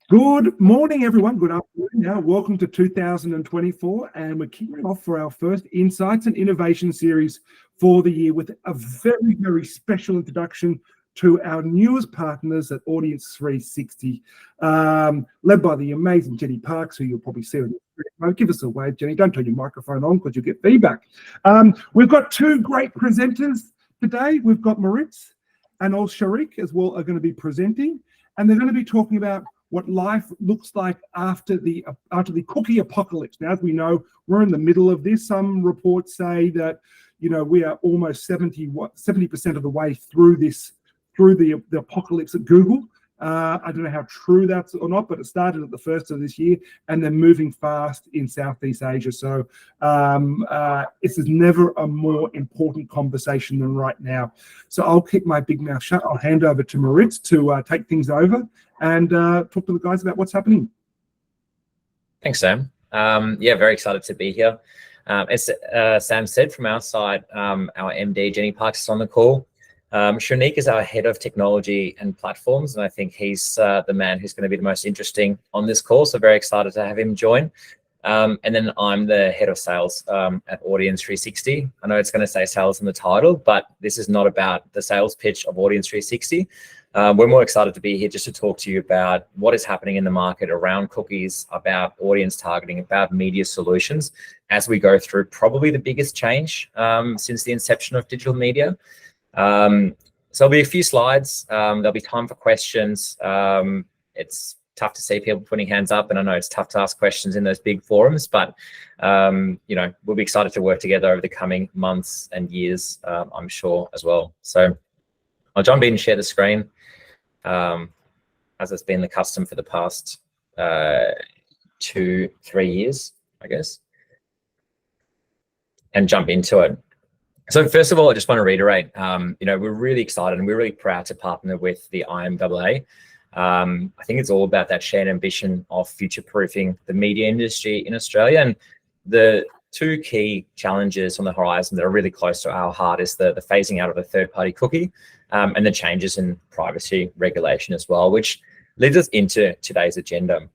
Good morning, everyone. Good afternoon now. Welcome to 2024, and we're kicking off for our first Insights and Innovation series for the year with a very, very special introduction to our newest partners at Audience360, led by the amazing Jenny Parks, who you'll probably see on the screen. Give us a wave, Jenny. Don't turn your microphone on because you'll get feedback. We've got two great presenters today. We've got Maritz and Sharik as well are going to be presenting, and they're going to be talking about what life looks like after the cookie apocalypse. Now, as we know, we're in the middle of this. Some reports say that we are almost 70% of the way through the apocalypse at Google. I don't know how true that's or not, but it started at the first of this year, and they're moving fast in Southeast Asia. So this is never a more important conversation than right now. So I'll keep my big mouth shut. I'll hand over to Maritz to take things over and talk to the guys about what's happening. Thanks, Sam. Yeah, very excited to be here. As Sam said, from our side, our MD, Jenny Parks, is on the call. Sharik is our head of technology and platforms, and I think he's the man who's going to be the most interesting on this call, so very excited to have him join. And then I'm the head of sales at Audience360. I know it's going to say sales in the title, but this is not about the sales pitch of Audience360. We're more excited to be here just to talk to you about what is happening in the market around cookies, about audience targeting, about media solutions, as we go through probably the biggest change since the inception of digital media. So there'll be a few slides. There'll be time for questions. It's tough to see people putting hands up, and I know it's tough to ask questions in those big forums, but we'll be excited to work together over the coming months and years, I'm sure, as well. So I'll jump in and share the screen, as it's been the custom for the past 2-3 years, I guess, and jump into it. So first of all, I just want to reiterate, we're really excited and we're really proud to partner with the IMAA. I think it's all about that shared ambition of future-proofing the media industry in Australia. And the two key challenges on the horizon that are really close to our heart is the phasing out of the third-party cookie and the changes in privacy regulation as well, which leads us into today's agenda.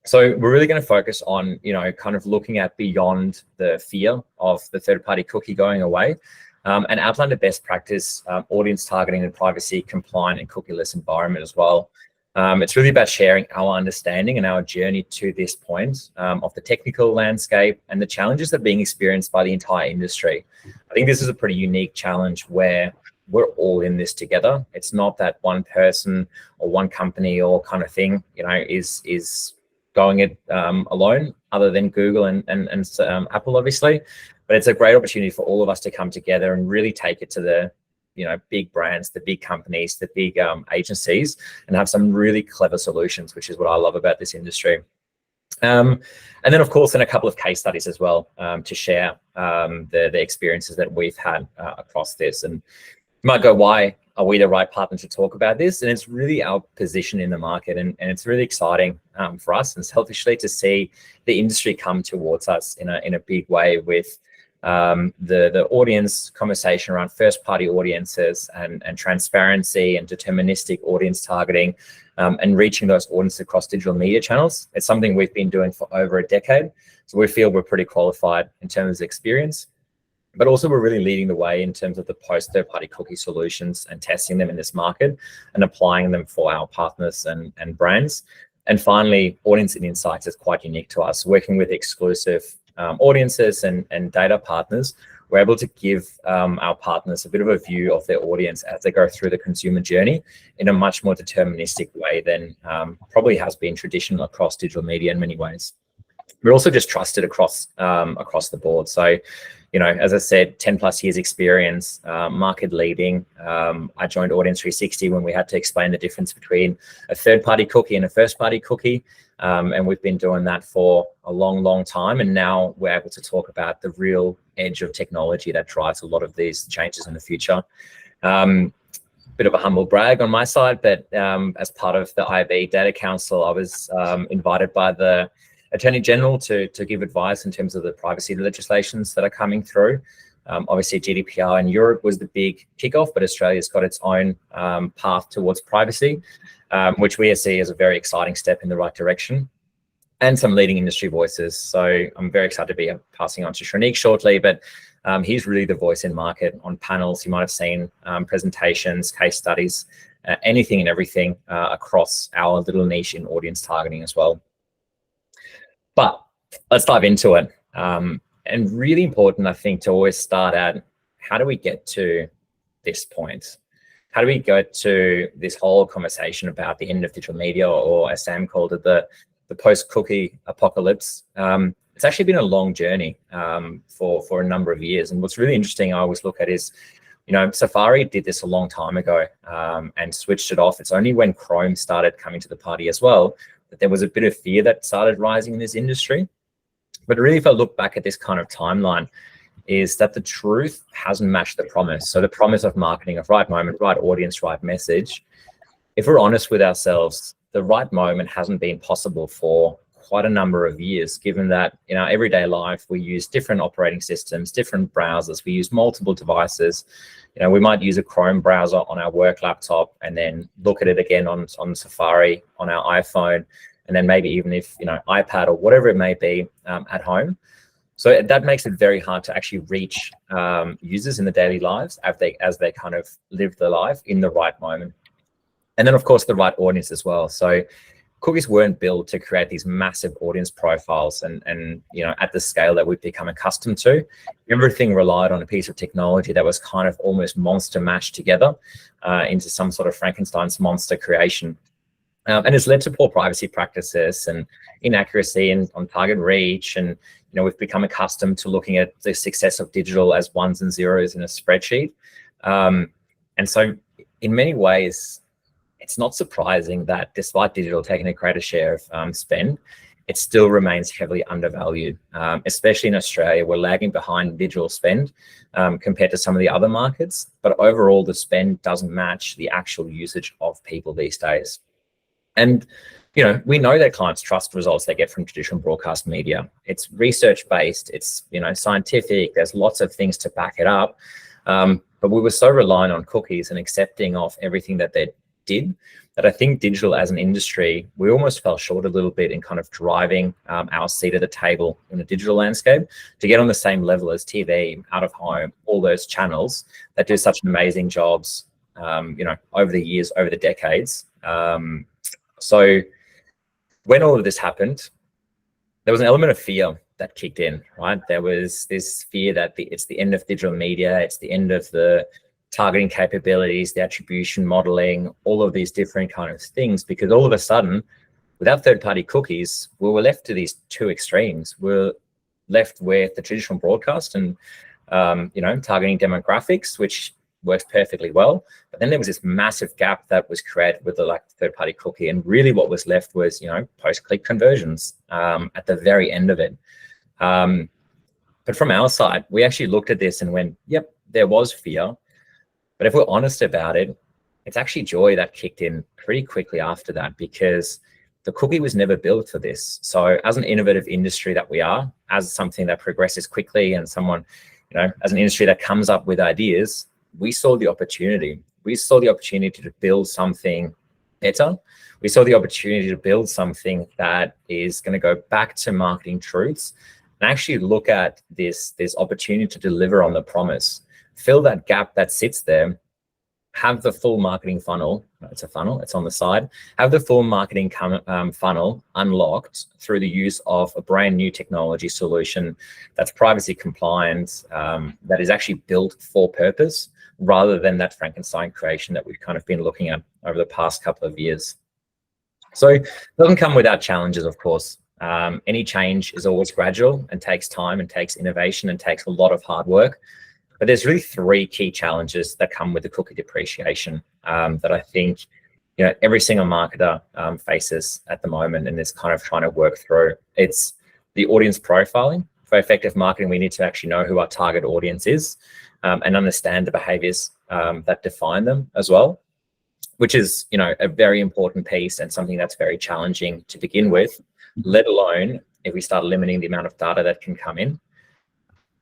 So we're really going to focus on, kind of looking at beyond the fear of the third-party cookie going away, and outline the best practice audience targeting and privacy compliant and cookieless environment as well. It's really about sharing our understanding and our journey to this point of the technical landscape and the challenges that are being experienced by the entire industry. I think this is a pretty unique challenge where we're all in this together. It's not that one person or one company or kind of thing, is going it alone, other than Google and Apple, obviously. But it's a great opportunity for all of us to come together and really take it to the big brands, the big companies, the big agencies, and have some really clever solutions, which is what I love about this industry. And then, of course, a couple of case studies as well to share the experiences that we've had across this. And you might go, why are we the right partner to talk about this? And it's really our position in the market, and it's really exciting for us and selfishly to see the industry come towards us in a big way with the audience conversation around first-party audiences and transparency and deterministic audience targeting and reaching those audiences across digital media channels. It's something we've been doing for over a decade, so we feel we're pretty qualified in terms of experience. But also we're really leading the way in terms of the post third-party cookie solutions and testing them in this market and applying them for our partners and brands. And finally, audience and insights is quite unique to us. Working with exclusive audiences and data partners, we're able to give our partners a bit of a view of their audience as they go through the consumer journey in a much more deterministic way than probably has been traditional across digital media in many ways. We're also just trusted across the board. So, as I said, 10+ years experience, market leading. I joined Audience360 when we had to explain the difference between a third-party cookie and a first-party cookie. And we've been doing that for a long, long time. And now we're able to talk about the real edge of technology that drives a lot of these changes in the future. Bit of a humble brag on my side, but as part of the IAB Data Council, I was invited by the Attorney General to give advice in terms of the privacy legislations that are coming through. Obviously, GDPR in Europe was the big kickoff, but Australia's got its own path towards privacy, which we see as a very exciting step in the right direction, and some leading industry voices. So I'm very excited to be passing on to Shronique shortly, but he's really the voice in market on panels. You might have seen presentations, case studies, anything and everything across our little niche in audience targeting as well. But let's dive into it. And really important, I think, to always start at, how do we get to this point? How do we go to this whole conversation about the end of digital media, or as Sam called it, the post-cookie apocalypse? It's actually been a long journey for a number of years. And what's really interesting, I always look at is, Safari did this a long time ago and switched it off. It's only when Chrome started coming to the party as well that there was a bit of fear that started rising in this industry. But really, if I look back at this kind of timeline, is that the truth hasn't matched the promise. So the promise of marketing, of right moment, right audience, right message. If we're honest with ourselves, the right moment hasn't been possible for quite a number of years, given that in our everyday life, we use different operating systems, different browsers, we use multiple devices. We might use a Chrome browser on our work laptop and then look at it again on Safari on our iPhone, and then maybe even if, iPad or whatever it may be at home. So that makes it very hard to actually reach users in the daily lives as they kind of live their life in the right moment. And then, of course, the right audience as well. So cookies weren't built to create these massive audience profiles and at the scale that we've become accustomed to. Everything relied on a piece of technology that was kind of almost monster mashed together into some sort of Frankenstein's monster creation. And it's led to poor privacy practices and inaccuracy and on target reach. And, we've become accustomed to looking at the success of digital as ones and zeros in a spreadsheet. And so in many ways, it's not surprising that despite digital taking a greater share of spend, it still remains heavily undervalued, especially in Australia. We're lagging behind digital spend compared to some of the other markets. But overall, the spend doesn't match the actual usage of people these days. And, we know that clients trust results they get from traditional broadcast media. It's research-based, it's, scientific, there's lots of things to back it up. But we were so reliant on cookies and accepting of everything that they did that I think digital as an industry, we almost fell short a little bit in kind of driving our seat at the table in the digital landscape to get on the same level as TV, out of home, all those channels that do such amazing jobs, over the years, over the decades. So when all of this happened, there was an element of fear that kicked in, right? There was this fear that it's the end of digital media, it's the end of the targeting capabilities, the attribution modeling, all of these different kind of things, because all of a sudden, without third-party cookies, we were left to these two extremes. We're left with the traditional broadcast and, targeting demographics, which works perfectly well. But then there was this massive gap that was created with the third-party cookie. And really what was left was, post-click conversions at the very end of it. But from our side, we actually looked at this and went, yep, there was fear. But if we're honest about it, it's actually joy that kicked in pretty quickly after that, because the cookie was never built for this. So as an innovative industry that we are, as something that progresses quickly and someone, as an industry that comes up with ideas, we saw the opportunity. We saw the opportunity to build something better. We saw the opportunity to build something that is going to go back to marketing truths and actually look at this opportunity to deliver on the promise, fill that gap that sits there, have the full marketing funnel. It's a funnel, it's on the side. Have the full marketing funnel unlocked through the use of a brand new technology solution that's privacy compliant, that is actually built for purpose, rather than that Frankenstein creation that we've kind of been looking at over the past couple of years. So it doesn't come without challenges, of course. Any change is always gradual and takes time and takes innovation and takes a lot of hard work. But there's really three key challenges that come with the cookie depreciation that I think every single marketer faces at the moment and is kind of trying to work through. It's the audience profiling. For effective marketing, we need to actually know who our target audience is and understand the behaviors that define them as well, which is a very important piece and something that's very challenging to begin with, let alone if we start limiting the amount of data that can come in.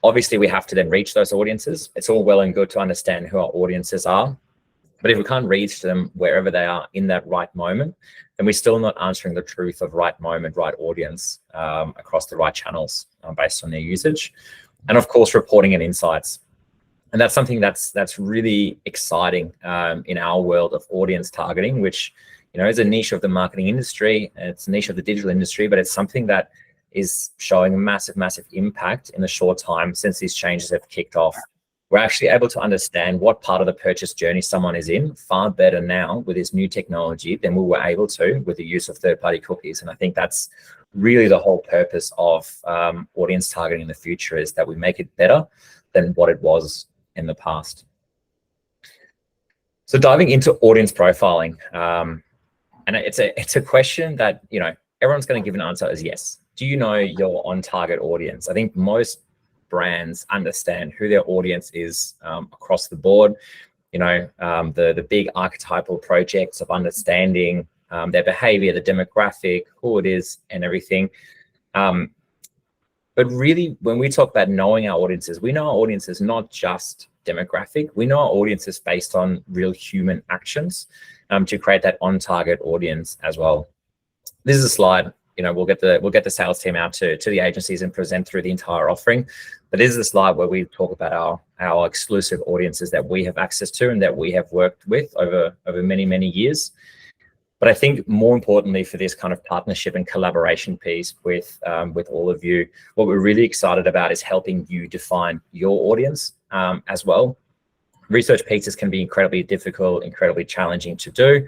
Obviously, we have to then reach those audiences. It's all well and good to understand who our audiences are, but if we can't reach them wherever they are in that right moment, then we're still not answering the truth of right moment, right audience across the right channels based on their usage. And of course, reporting and insights. And that's something that's really exciting in our world of audience targeting, which, you know, is a niche of the marketing industry, and it's a niche of the digital industry, but it's something that is showing a massive, massive impact in the short time since these changes have kicked off. We're actually able to understand what part of the purchase journey someone is in far better now with this new technology than we were able to with the use of third-party cookies. And I think that's really the whole purpose of audience targeting in the future, is that we make it better than what it was in the past. So diving into audience profiling, and it's a question that, you know, everyone's going to give an answer as yes. Do you know your on-target audience? I think most brands understand who their audience is across the board. You know, the big archetypal projects of understanding their behavior, the demographic, who it is, and everything. But really, when we talk about knowing our audiences, we know our audiences not just demographic. We know our audiences based on real human actions to create that on-target audience as well. This is a slide. You know, we'll get the sales team out to the agencies and present through the entire offering. But this is a slide where we talk about our exclusive audiences that we have access to and that we have worked with over many, many years. But I think more importantly for this kind of partnership and collaboration piece with all of you, what we're really excited about is helping you define your audience as well. Research pieces can be incredibly difficult, incredibly challenging to do.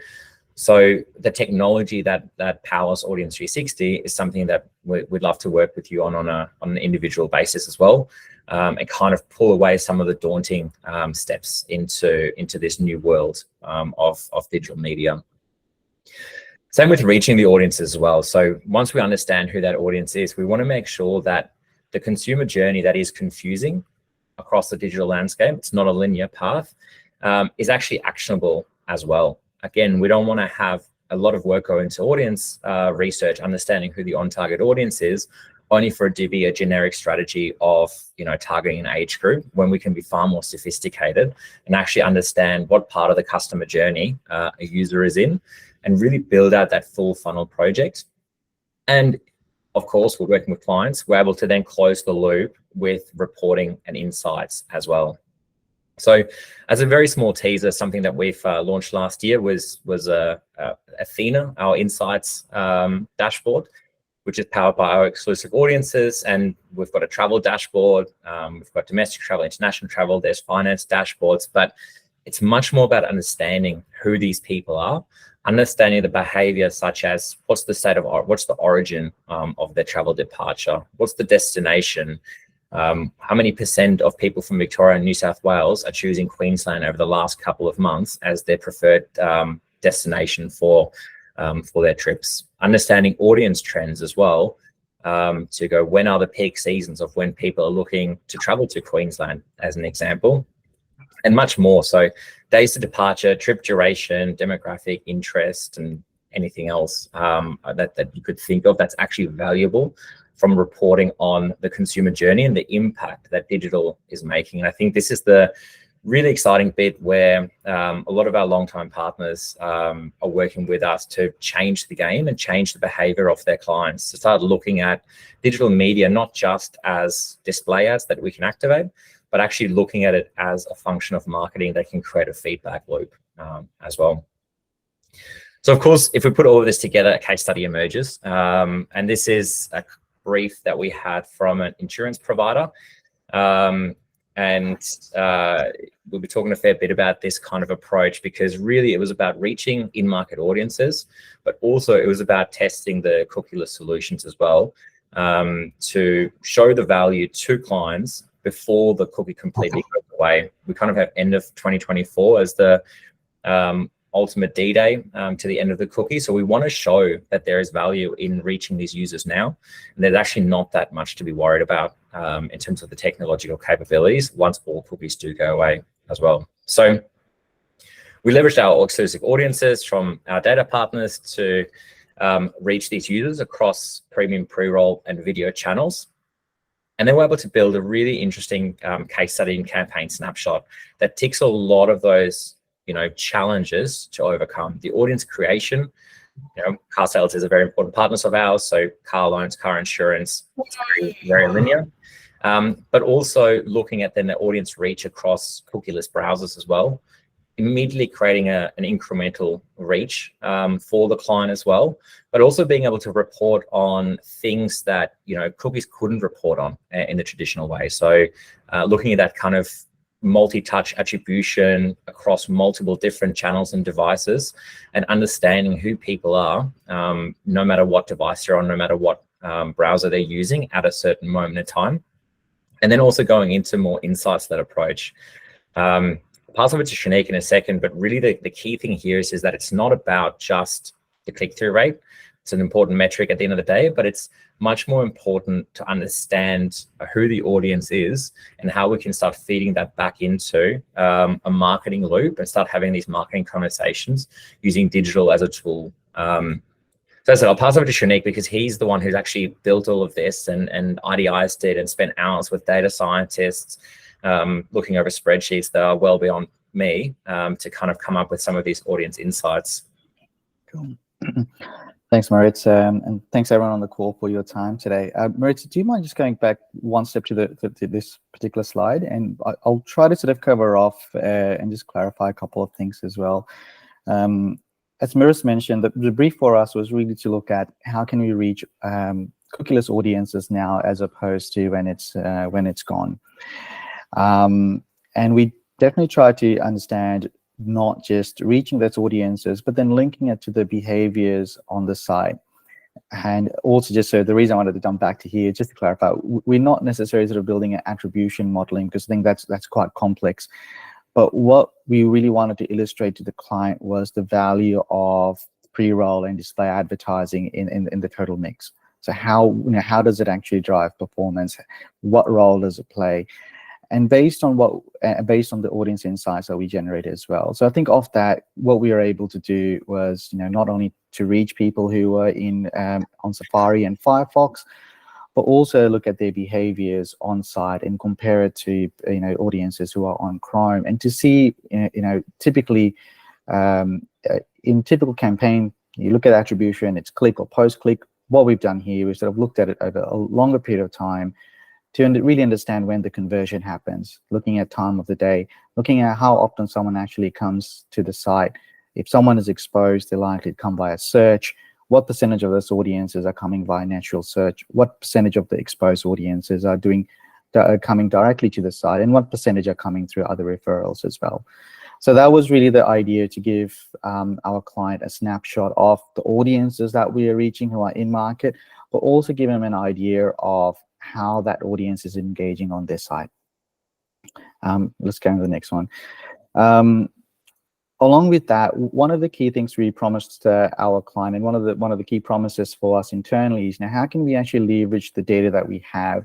So the technology that powers Audience360 is something that we'd love to work with you on an individual basis as well, and kind of pull away some of the daunting steps into this new world of digital media. Same with reaching the audience as well. So once we understand who that audience is, we want to make sure that the consumer journey that is confusing across the digital landscape, it's not a linear path, is actually actionable as well. Again, we don't want to have a lot of work go into audience research, understanding who the on-target audience is, only for it to be a generic strategy of, you know, targeting an age group, when we can be far more sophisticated and actually understand what part of the customer journey a user is in, and really build out that full funnel project. And of course, we're working with clients. We're able to then close the loop with reporting and insights as well. So as a very small teaser, something that we've launched last year was Athena, our insights dashboard, which is powered by our exclusive audiences. And we've got a travel dashboard. We've got domestic travel, international travel. There's finance dashboards, but it's much more about understanding who these people are, understanding the behavior, such as what's the origin of their travel departure, what's the destination, how many % of people from Victoria and New South Wales are choosing Queensland over the last couple of months as their preferred destination for their trips. Understanding audience trends as well, to go, when are the peak seasons of when people are looking to travel to Queensland, as an example, and much more. So days to departure, trip duration, demographic, interest, and anything else that you could think of that's actually valuable from reporting on the consumer journey and the impact that digital is making. And I think this is the really exciting bit where a lot of our longtime partners are working with us to change the game and change the behavior of their clients, to start looking at digital media not just as display ads that we can activate, but actually looking at it as a function of marketing that can create a feedback loop as well. So of course, if we put all of this together, a case study emerges. And this is a brief that we had from an insurance provider. And we'll be talking a fair bit about this kind of approach, because really it was about reaching in-market audiences, but also it was about testing the cookieless solutions as well, to show the value to clients before the cookie completely goes away. We kind of have end of 2024 as the ultimate D-Day to the end of the cookie. So we want to show that there is value in reaching these users now. And there's actually not that much to be worried about in terms of the technological capabilities once all cookies do go away as well. So we leveraged our exclusive audiences from our data partners to reach these users across premium pre-roll and video channels. And then we're able to build a really interesting case study and campaign snapshot that ticks a lot of those, challenges to overcome. The audience creation, car sales is a very important partner of ours. So car loans, car insurance, it's very, very linear. But also looking at then the audience reach across cookieless browsers as well, immediately creating an incremental reach for the client as well, but also being able to report on things that cookies couldn't report on in the traditional way. So looking at that kind of multi-touch attribution across multiple different channels and devices, and understanding who people are, no matter what device you're on, no matter what browser they're using at a certain moment in time. And then also going into more insights-led approach. Pass over to Shanique in a second, but really the key thing here is that it's not about just the click-through rate. It's an important metric at the end of the day, but it's much more important to understand who the audience is and how we can start feeding that back into a marketing loop and start having these marketing conversations using digital as a tool. So I said, I'll pass over to Shanique because he's the one who's actually built all of this and IDI'd it and spent hours with data scientists, looking over spreadsheets that are well beyond me to kind of come up with some of these audience insights. Cool. Thanks, Moritz, and thanks everyone on the call for your time today. Moritz, do you mind just going back one step to this particular slide, and I'll try to sort of cover off and just clarify a couple of things as well. As Moritz mentioned, the brief for us was really to look at how can we reach cookieless audiences now as opposed to when it's gone. And we definitely try to understand not just reaching those audiences, but then linking it to the behaviors on the site. And also just so the reason I wanted to jump back to here, just to clarify, we're not necessarily sort of building an attribution modeling because I think that's quite complex. But what we really wanted to illustrate to the client was the value of pre-roll and display advertising in the total mix. So how does it actually drive performance? What role does it play? And based on the audience insights that we generated as well. So I think off that, what we were able to do was, not only to reach people who were on Safari and Firefox, but also look at their behaviors on site and compare it to audiences who are on Chrome, and to see typically in typical campaign, you look at attribution, it's click or post click. What we've done here is sort of looked at it over a longer period of time to really understand when the conversion happens, looking at time of the day, looking at how often someone actually comes to the site. If someone is exposed, they're likely to come via search. What percentage of those audiences are coming via natural search? What percentage of the exposed audiences are coming directly to the site? And what percentage are coming through other referrals as well? So that was really the idea, to give our client a snapshot of the audiences that we are reaching who are in market, but also give them an idea of how that audience is engaging on their site. Let's go to the next one. Along with that, one of the key things we promised our client, and one of the key promises for us internally, is now how can we actually leverage the data that we have,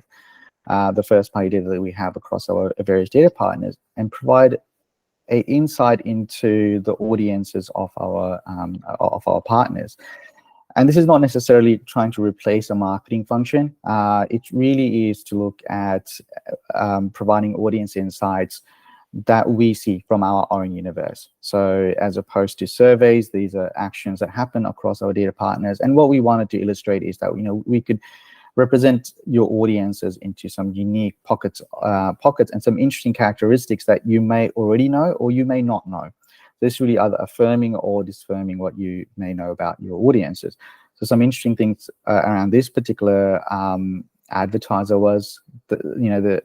the first party data that we have across our various data partners, and provide an insight into the audiences of our partners. And this is not necessarily trying to replace a marketing function. It really is to look at providing audience insights that we see from our own universe. So as opposed to surveys, these are actions that happen across our data partners. And what we wanted to illustrate is that we could represent your audiences into some unique pockets and some interesting characteristics that you may already know or you may not know. This really either affirming or disfirming what you may know about your audiences. So some interesting things around this particular advertiser was the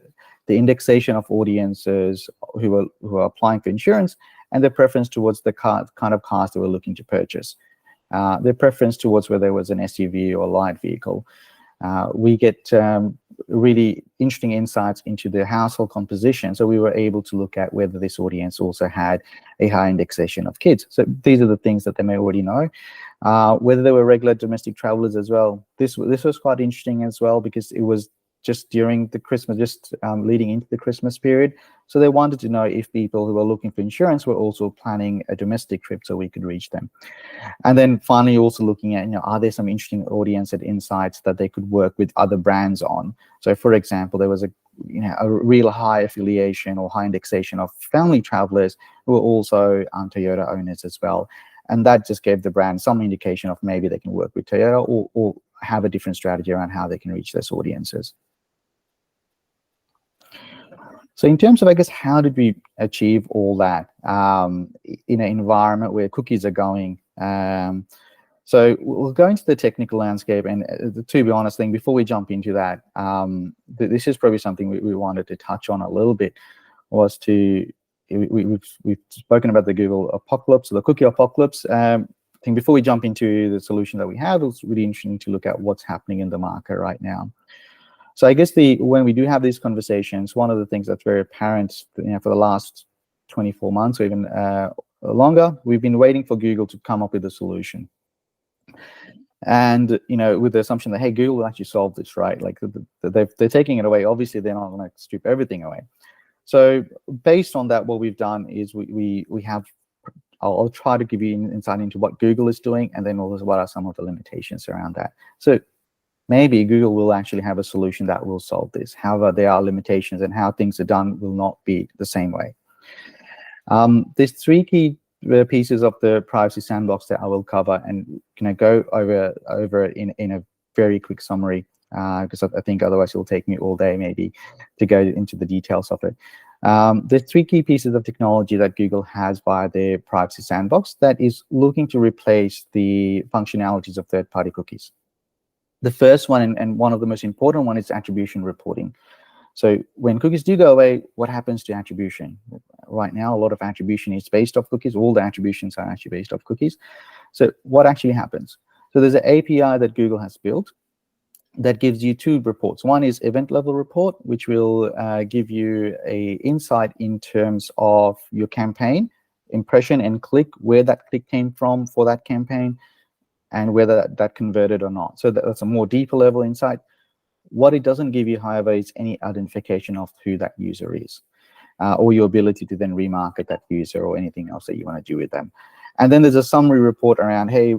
indexation of audiences who are applying for insurance, and their preference towards the kind of cars they were looking to purchase. Their preference towards whether it was an SUV or a light vehicle. We get really interesting insights into the household composition. So we were able to look at whether this audience also had a high indexation of kids. So these are the things that they may already know. Whether they were regular domestic travelers as well. This was quite interesting as well, because it was just during the Christmas, leading into the Christmas period. So they wanted to know if people who were looking for insurance were also planning a domestic trip so we could reach them. And then finally, also looking at, are there some interesting audience and insights that they could work with other brands on? So for example, there was a real high affiliation or high indexation of family travelers who were also Toyota owners as well. And that just gave the brand some indication of maybe they can work with Toyota or have a different strategy around how they can reach those audiences. So in terms of, I guess, how did we achieve all that in an environment where cookies are going? So we'll go into the technical landscape, and to be honest, before we jump into that, this is probably something we wanted to touch on a little bit, was we've spoken about the Google apocalypse, or the cookie apocalypse. I think before we jump into the solution that we have, it's really interesting to look at what's happening in the market right now. So I guess when we do have these conversations, one of the things that's very apparent, for the last 24 months or even longer, we've been waiting for Google to come up with a solution. And with the assumption that, hey, Google will actually solve this, right? Like they're taking it away. Obviously, they're not going to strip everything away. So based on that, what we've done is we have. I'll try to give you insight into what Google is doing, and then also what are some of the limitations around that. So maybe Google will actually have a solution that will solve this. However, there are limitations, and how things are done will not be the same way. There's three key pieces of the privacy sandbox that I will cover, and can I go over it in a very quick summary, because I think otherwise it will take me all day maybe to go into the details of it. There's three key pieces of technology that Google has via their privacy sandbox that is looking to replace the functionalities of third-party cookies. The first one, and one of the most important one, is attribution reporting. So when cookies do go away, what happens to attribution? Right now, a lot of attribution is based off cookies. All the attributions are actually based off cookies. So what actually happens? So there's an API that Google has built that gives you two reports. One is event level report, which will give you an insight in terms of your campaign, impression and click, where that click came from for that campaign, and whether that converted or not. So that's a more deeper level insight. What it doesn't give you, however, is any identification of who that user is, or your ability to then remarket that user or anything else that you want to do with them. And then there's a summary report around, hey,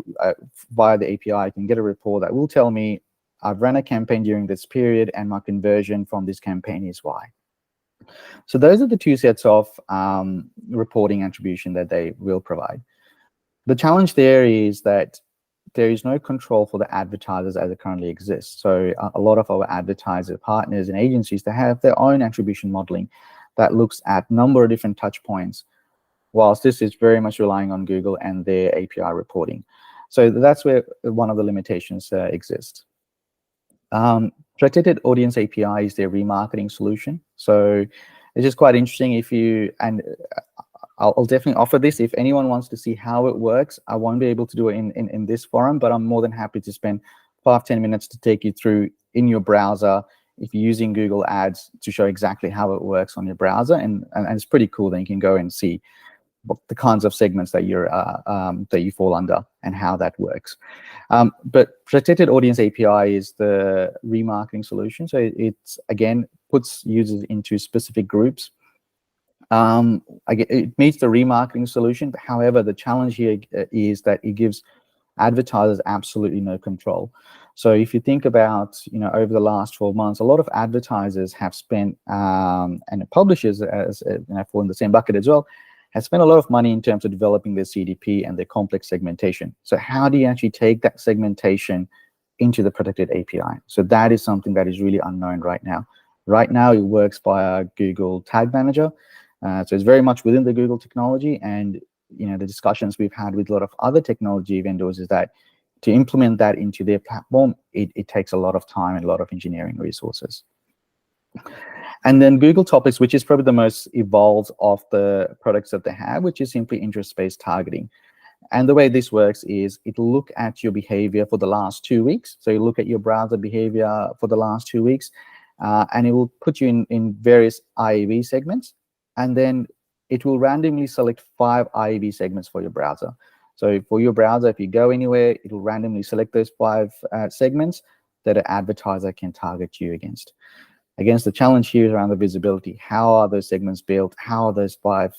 via the API, I can get a report that will tell me I've run a campaign during this period and my conversion from this campaign is Y. So those are the two sets of reporting attribution that they will provide. The challenge there is that there is no control for the advertisers as it currently exists. So a lot of our advertiser partners and agencies, they have their own attribution modeling that looks at a number of different touch points, whilst this is very much relying on Google and their API reporting. So that's where one of the limitations exist. Protected Audience API is their remarketing solution. So it's just quite interesting I'll definitely offer this. If anyone wants to see how it works, I won't be able to do it in this forum, but I'm more than happy to spend 5-10 minutes to take you through in your browser, if you're using Google Ads, to show exactly how it works on your browser. And it's pretty cool. Then you can go and see the kinds of segments that you fall under and how that works. But Protected Audience API is the remarketing solution. So it's, again, puts users into specific groups. It meets the remarketing solution. However, the challenge here is that it gives advertisers absolutely no control. So if you think about, over the last 12 months, a lot of advertisers have spent, and publishers, as fall in the same bucket as well, have spent a lot of money in terms of developing their CDP and their complex segmentation. So how do you actually take that segmentation into the protected API? So that is something that is really unknown right now. Right now, it works via Google Tag Manager. So it's very much within the Google technology, and the discussions we've had with a lot of other technology vendors is that to implement that into their platform, it takes a lot of time and a lot of engineering resources. And then Google Topics, which is probably the most evolved of the products that they have, which is simply interest-based targeting. And the way this works is it'll look at your behavior for the last 2 weeks. So you look at your browser behavior for the last 2 weeks, and it will put you in various IAB segments. And then it will randomly select 5 IAB segments for your browser. So for your browser, if you go anywhere, it will randomly select those 5 segments. that an advertiser can target you against. The challenge here is around the visibility. How are those segments built? How are those 5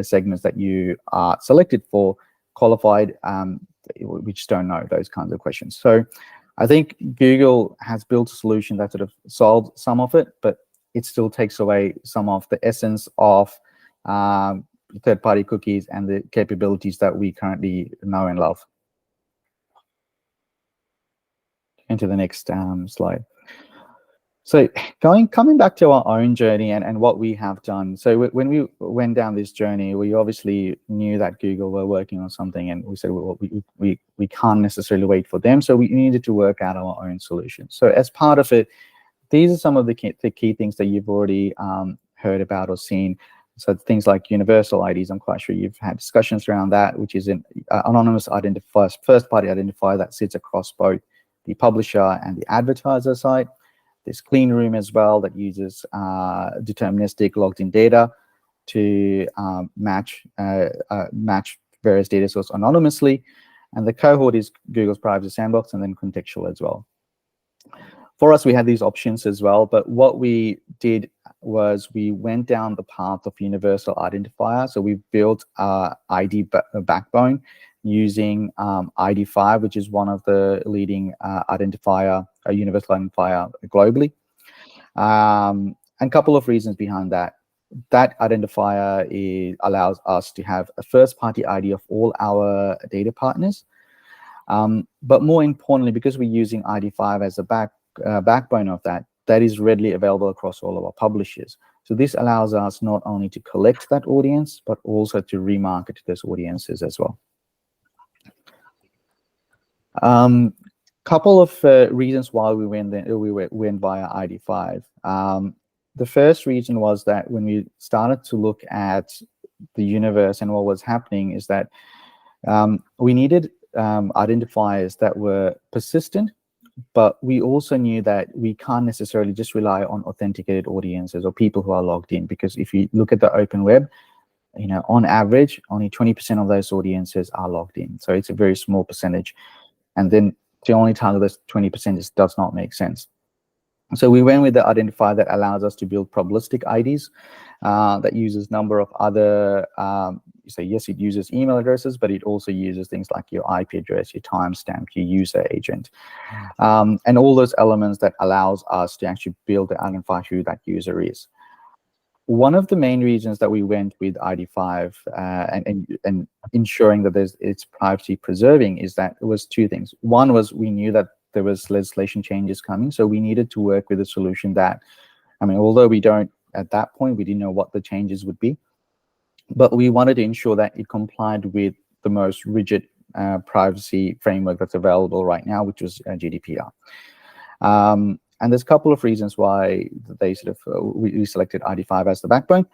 segments that you are selected for qualified? We just don't know those kinds of questions. So I think Google has built a solution that sort of solved some of it, but it still takes away some of the essence of third-party cookies and the capabilities that we currently know and love. Into the next slide. So coming back to our own journey and what we have done. So when we went down this journey, we obviously knew that Google were working on something, and we said, well, we can't necessarily wait for them. So we needed to work out our own solution. So as part of it, these are some of the key things that you've already heard about or seen. So things like universal IDs, I'm quite sure you've had discussions around that, which is an anonymous identifier, first-party identifier that sits across both the publisher and the advertiser side. There's clean room as well that uses deterministic logged-in data to match various data sources anonymously. And the cohort is Google's privacy sandbox, and then contextual as well. For us, we had these options as well, but what we did was we went down the path of universal identifier. So we built a backbone using ID5, which is one of the leading universal identifier globally. And a couple of reasons behind that. That identifier allows us to have a first-party ID of all our data partners. But more importantly, because we're using ID5 as a backbone of that is readily available across all of our publishers. So this allows us not only to collect that audience, but also to remarket to those audiences as well. Couple of reasons why we went via ID5. The first reason was that when we started to look at the universe and what was happening is that we needed identifiers that were persistent, but we also knew that we can't necessarily just rely on authenticated audiences or people who are logged in, because if you look at the open web, on average, only 20% of those audiences are logged in. So it's a very small percentage. And then to only target those 20% just does not make sense. So we went with the identifier that allows us to build probabilistic IDs that uses number of other, so yes, it uses email addresses, but it also uses things like your IP address, your timestamp, your user agent, and all those elements that allows us to actually build and identify who that user is. One of the main reasons that we went with ID5 and ensuring that it's privacy preserving is that it was two things. One was we knew that there was legislation changes coming, so we needed to work with a solution that, although we don't, at that point, we didn't know what the changes would be, but we wanted to ensure that it complied with the most rigid privacy framework that's available right now, which was GDPR. And there's a couple of reasons why they we selected ID5 as the backbone.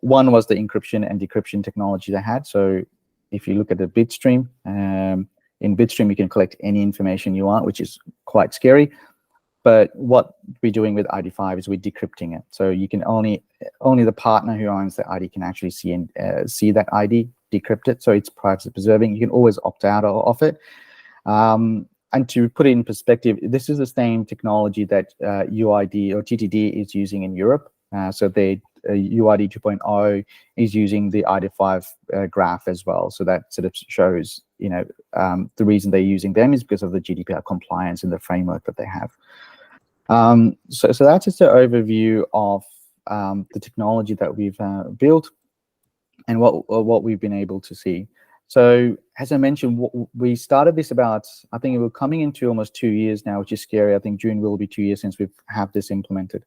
One was the encryption and decryption technology they had. So if you look at the bitstream, in bitstream you can collect any information you want, which is quite scary. But what we're doing with ID5 is we're decrypting it. So you can only the partner who owns the ID can actually see that ID, decrypt it. So it's privacy preserving. You can always opt out of it. And to put it in perspective, this is the same technology that UID or TTD is using in Europe. So UID 2.0 is using the ID5 graph as well. So that sort of shows, the reason they're using them is because of the GDPR compliance and the framework that they have. So that's just an overview of the technology that we've built and what we've been able to see. So as I mentioned, we started this about, I think we're coming into almost 2 years now, which is scary. I think June will be 2 years since we've have this implemented.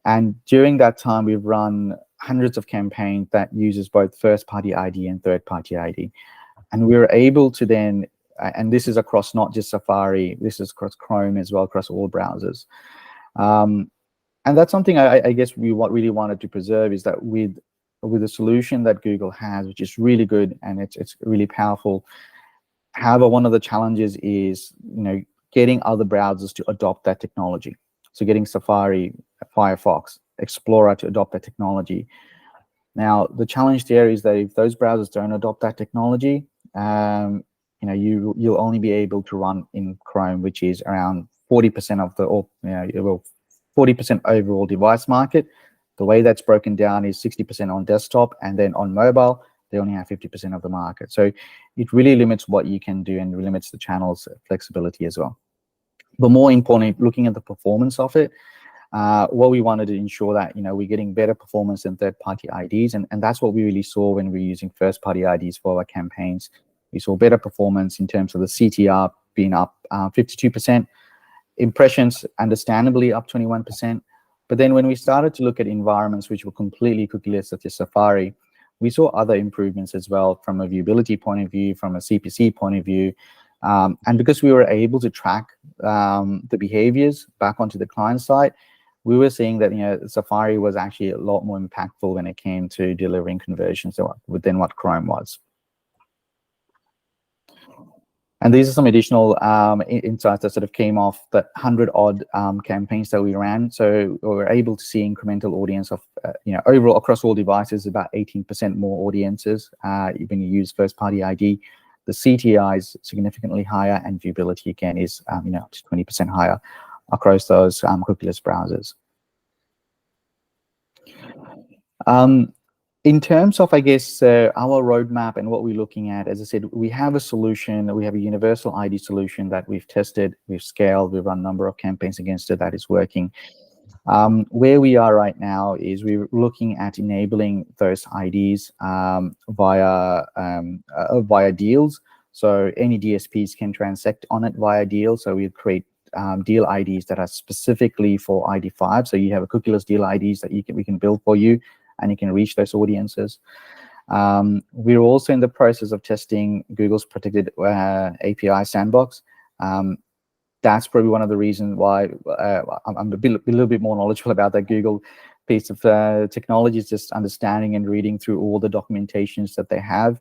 And during that time, we've run hundreds of campaigns that uses both first-party ID and third-party ID. And we were able to then, and this is across not just Safari, this is across Chrome as well, across all browsers. And that's something I guess we really wanted to preserve, is that with the solution that Google has, which is really good and it's really powerful. However, one of the challenges is, getting other browsers to adopt that technology. So getting Safari, Firefox, Explorer to adopt that technology. Now, the challenge there is that if those browsers don't adopt that technology, you'll only be able to run in Chrome, which is around 40% of the, or 40% overall device market. The way that's broken down is 60% on desktop, and then on mobile, they only have 50% of the market. So it really limits what you can do and limits the channel's flexibility as well. But more importantly, looking at the performance of it, what we wanted to ensure that, we're getting better performance than third-party IDs. And that's what we really saw when we were using first-party IDs for our campaigns. We saw better performance in terms of the CTR being up 52%, impressions understandably up 21%. But then when we started to look at environments which were completely cookieless, such as Safari, we saw other improvements as well from a viewability point of view, from a CPC point of view. And because we were able to track the behaviors back onto the client side, we were seeing that Safari was actually a lot more impactful when it came to delivering conversions than what Chrome was. And these are some additional insights that sort of came off the 100-odd campaigns that we ran. So we were able to see incremental audience of, overall across all devices, about 18% more audiences when you use first-party ID. The CTI is significantly higher, and viewability again is up to 20% higher across those cookieless browsers. In terms of, I guess, our roadmap and what we're looking at, as I said, we have a solution. We have a universal ID solution that we've tested, we've scaled, we've run a number of campaigns against it that is working. Where we are right now is we're looking at enabling those IDs via deals. So any DSPs can transact on it via deals. So we create deal IDs that are specifically for ID5. So you have a cookieless deal IDs that we can build for you, and you can reach those audiences. We're also in the process of testing Google's protected API sandbox. That's probably one of the reasons why I'm a little bit more knowledgeable about that Google piece of technology, is just understanding and reading through all the documentations that they have.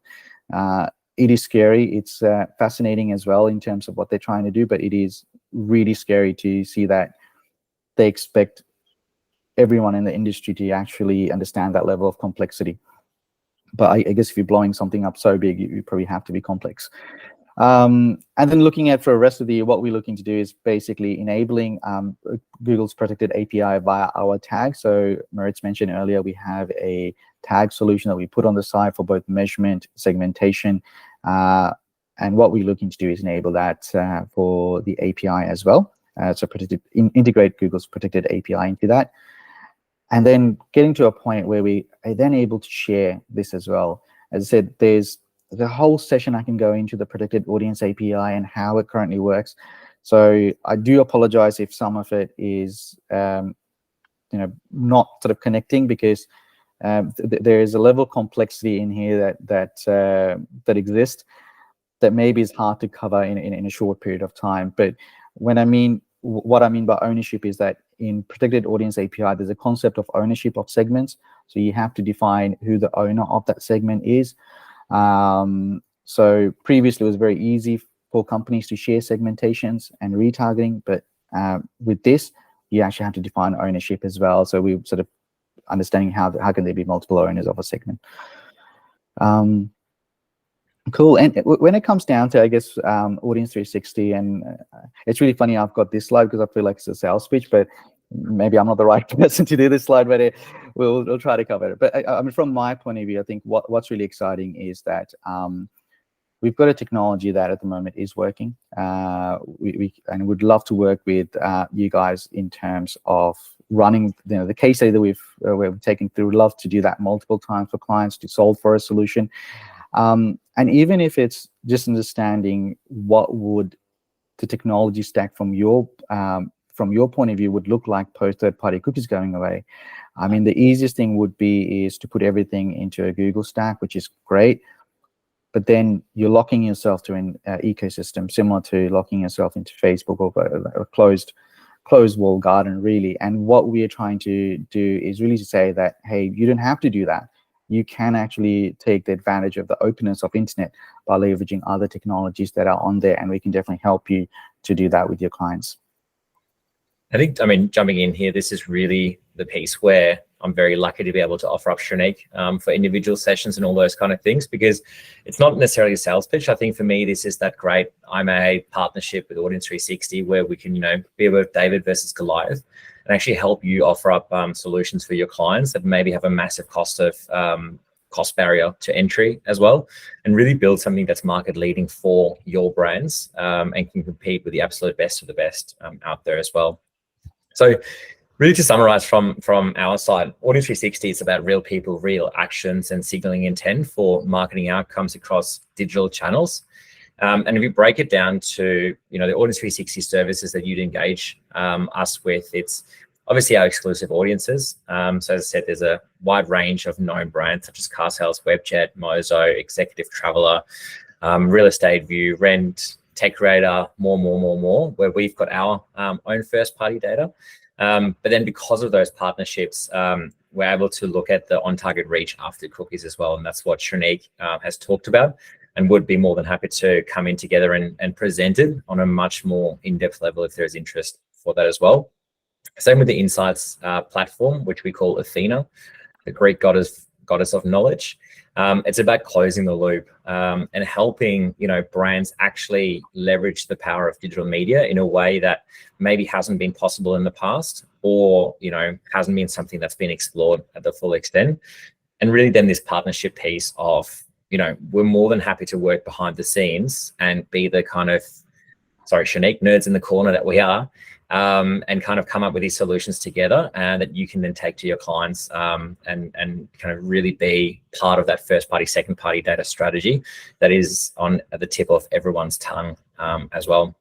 It is scary. It's fascinating as well in terms of what they're trying to do, but it is really scary to see that they expect everyone in the industry to actually understand that level of complexity. But I guess if you're blowing something up so big, you probably have to be complex. And then looking at for the rest of the year, what we're looking to do is basically enabling Google's protected API via our tag. So Moritz mentioned earlier, we have a tag solution that we put on the side for both measurement, segmentation, and what we're looking to do is enable that for the API as well. So integrate Google's protected API into that. And then getting to a point where we are then able to share this as well. As I said, there's the whole session I can go into the protected audience API and how it currently works. So I do apologize if some of it is, not sort of connecting, because there is a level of complexity in here that exists that maybe is hard to cover in a short period of time. But what I mean by ownership is that in protected audience API, there's a concept of ownership of segments. So you have to define who the owner of that segment is. So previously it was very easy for companies to share segmentations and retargeting, but with this, you actually have to define ownership as well. So we're sort of understanding how can there be multiple owners of a segment. Cool. And when it comes down to, I guess, Audience360, and it's really funny, I've got this slide because I feel like it's a sales pitch, but maybe I'm not the right person to do this slide, but we'll try to cover it. But I mean, from my point of view, I think what's really exciting is that we've got a technology that at the moment is working. We would love to work with you guys in terms of running the case study that we're taking through. We'd love to do that multiple times for clients to solve for a solution. And even if it's just understanding what would the technology stack from your point of view would look like post third-party cookies going away. I mean, the easiest thing would be is to put everything into a Google stack, which is great, but then you're locking yourself to an ecosystem similar to locking yourself into Facebook or a closed wall garden, really. And what we are trying to do is really to say that, hey, you don't have to do that. You can actually take the advantage of the openness of internet by leveraging other technologies that are on there, and we can definitely help you to do that with your clients. I think, I mean, jumping in here, this is really the piece where I'm very lucky to be able to offer up Shanique for individual sessions and all those kind of things, because it's not necessarily a sales pitch. I think for me, this is that great IMA partnership with Audience360 where we can, be with David versus Goliath and actually help you offer up solutions for your clients that maybe have a massive cost barrier to entry as well, and really build something that's market leading for your brands and can compete with the absolute best of the best out there as well. So really to summarize from our side, Audience360 is about real people, real actions and signaling intent for marketing outcomes across digital channels. And if you break it down to, the Audience360 services that you'd engage us with, it's obviously our exclusive audiences. So as I said, there's a wide range of known brands such as Car Sales, Webjet, Mozo, Executive Traveler, Real Estate View, Rent, Tech Radar, more, where we've got our own first-party data. But then because of those partnerships, we're able to look at the on-target reach after cookies as well. And that's what Shanique has talked about, and would be more than happy to come in together and present it on a much more in-depth level if there's interest for that as well. Same with the Insights platform, which we call Athena, the Greek goddess of knowledge. It's about closing the loop and helping brands actually leverage the power of digital media in a way that maybe hasn't been possible in the past, or hasn't been something that's been explored at the full extent. And really then this partnership piece of we're more than happy to work behind the scenes and be the kind of Shanique nerds in the corner that we are, and kind of come up with these solutions together, and that you can then take to your clients and kind of really be part of that first party, second party data strategy that is at the tip of everyone's tongue as well.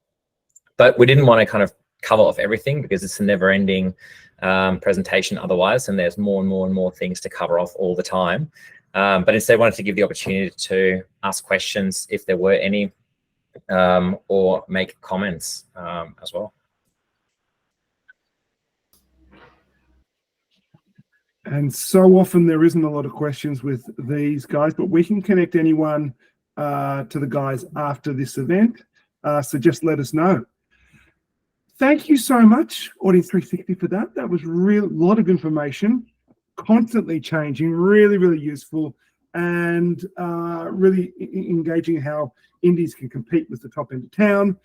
But we didn't want to kind of cover off everything because it's a never ending presentation otherwise, and there's more and more things to cover off all the time. But instead wanted to give the opportunity to ask questions if there were any, or make comments as well. And so often there isn't a lot of questions with these guys, but we can connect anyone to the guys after this event. So just let us know. Thank you so much, Audience360, for that. That was a lot of information, constantly changing, really useful, and really engaging how indies can compete with the top end of town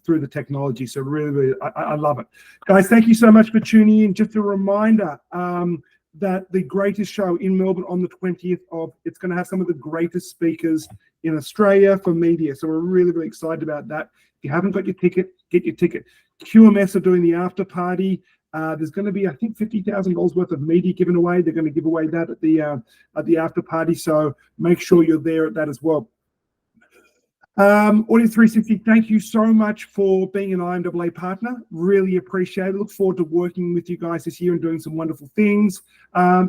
through the technology. So really, I love it. Guys, thank you so much for tuning in. Just a reminder that the greatest show in Melbourne on the 20th it's going to have some of the greatest speakers in Australia for media. So we're really excited about that. If you haven't got your ticket, get your ticket. QMS are doing the after party. There's going to be, I think, $50,000 worth of media given away. They're going to give away that at the after party. So make sure you're there at that as well. Audience360, thank you so much for being an IMAA partner. Really appreciate it. Look forward to working with you guys this year and doing some wonderful things.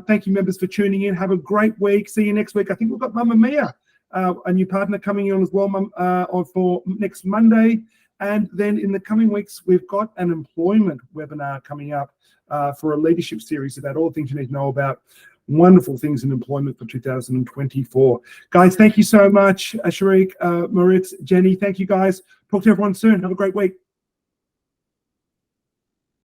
Thank you, members, for tuning in. Have a great week. See you next week. I think we've got Mamma Mia, a new partner, coming on as well for next Monday. And then in the coming weeks, we've got an employment webinar coming up for a leadership series about all the things you need to know about wonderful things in employment for 2024. Guys, thank you so much. Sharique, Moritz, Jenny, thank you guys. Talk to everyone soon. Have a great week.